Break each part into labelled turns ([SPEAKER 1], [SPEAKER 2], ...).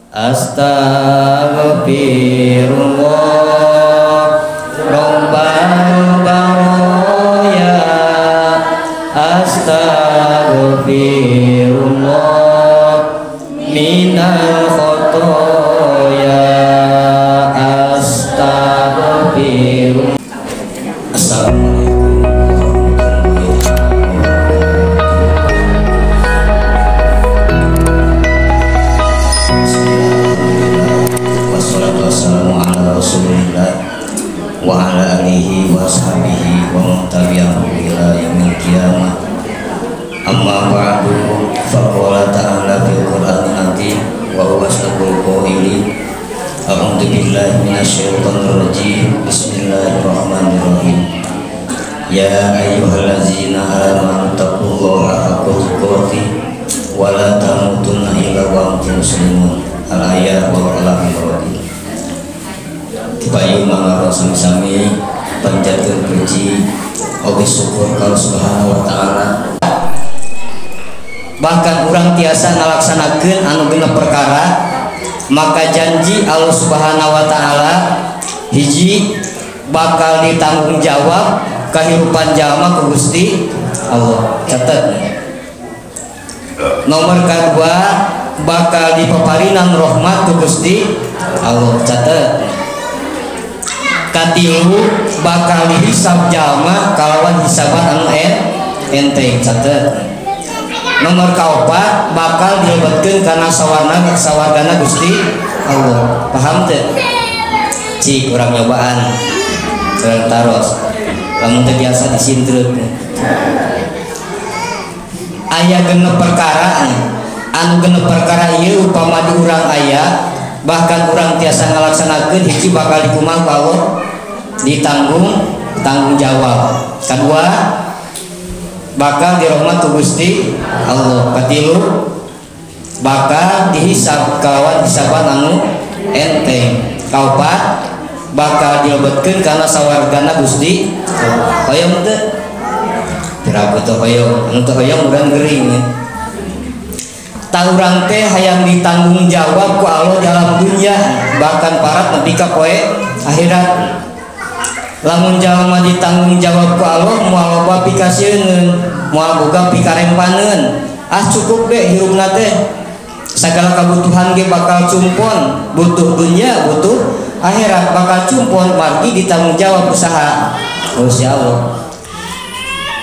[SPEAKER 1] Astaghfirullah Rabbal baraya. Astaghfirullah minal khotoya. Astaghfirullah. Wa ala alihi wa sahbihi wa man tabi'ahu ila yaumil qiyamah. Amma ba'du, faqala ta'ala fil Qur'anil azim wa huwa asdaqul qailin. A'udzu billahi minasyaitonir rajim. Bismillahirrahmanirrahim. Ya ayyuhallazina amanu taqullaha haqqa tuqatih wa la tamutunna illa wa antum muslimun. Al-ayat wal qalam. Bayu mangaro sami-sami panjatkeun puji oge syukur ka Allah Subhanahu wa taala. Bahkan urang tiasa ngalaksanakeun anu genep perkara, maka janji Allah Subhanahu wa taala hiji bakal ditanggung jawab kehidupan jalma ku Gusti Allah. Catet. Nomor kedua bakal dipaparinan rahmat ku Gusti Allah. Catet. Katilu bakal dihisab jalma kalawan hisaban anu enteng. Catet. Nomor kaopat bakal dilebetkeun kana sawargana Gusti Allah. Paham teu? Cik urang nyobaan sareng taros lamun teu biasa disintreut. Aya genep perkara anu genep perkara ieu upama di urang aya bahkan urang tiasa ngalaksanakeun hiji bakal dikumaha ku Allah tanggung jawab. Kedua bakal dirahmat ku Gusti Allah. Katilu bakal dihisab kalawan hisaban anu enteng. Kaopat bakal dilebetkeun kana sawargana Gusti Allah. Hoyong teu? Piraku teu hoyong, anu teu hoyong urang geuring. Urang teh hayang ditanggung jawab ku Allah dalam dunia bahkan parat nepi ka poe akhirat. Lamun jalma ditanggung jawab ku Allah moal loba pikasieun, moal boga pikarempaneun. Cukup be hirupna teh sagala kabutuhan ge bakal cumpon, butuh dunia, butuh akhirat bakal cumpon, margi ditanggung jawab usaha Gusti Allah.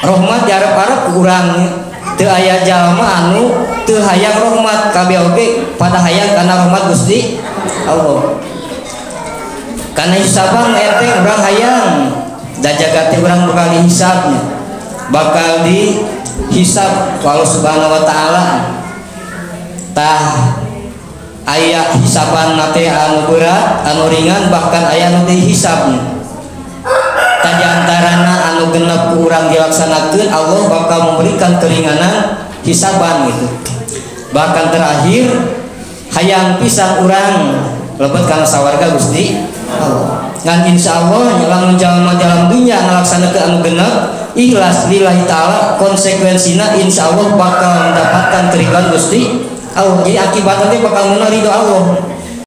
[SPEAKER 1] Rahmat diarep-arep urang teu aya jalma anu teu hayang rahmat, kabeh oge pada hayang kana rahmat Gusti Allah. Kana hisaban enteng urang hayang, da jaga teh urang bakal dihisabnya, bakal dihisab ku Allah Subhanahu wa taala. Tah aya hisaban nate anu berat, anu ringan, bahkan aya anu dihisabnya. Tah diantarana anu genep ku urang dilaksanakeun Allah bakal memberikan keringanan hisaban gitu. Bahkan terakhir hayang pisan urang lebet kana sawarga Gusti Allah. Ngan insyaallah lamun jalma dalam dunya ngalaksanakeun anu genep ikhlas lillahi taala, konsekuensina insyaallah bakal mendapatkan keridhaan Gusti Allah. Jadi akibatnya bakal meunang ridho Allah.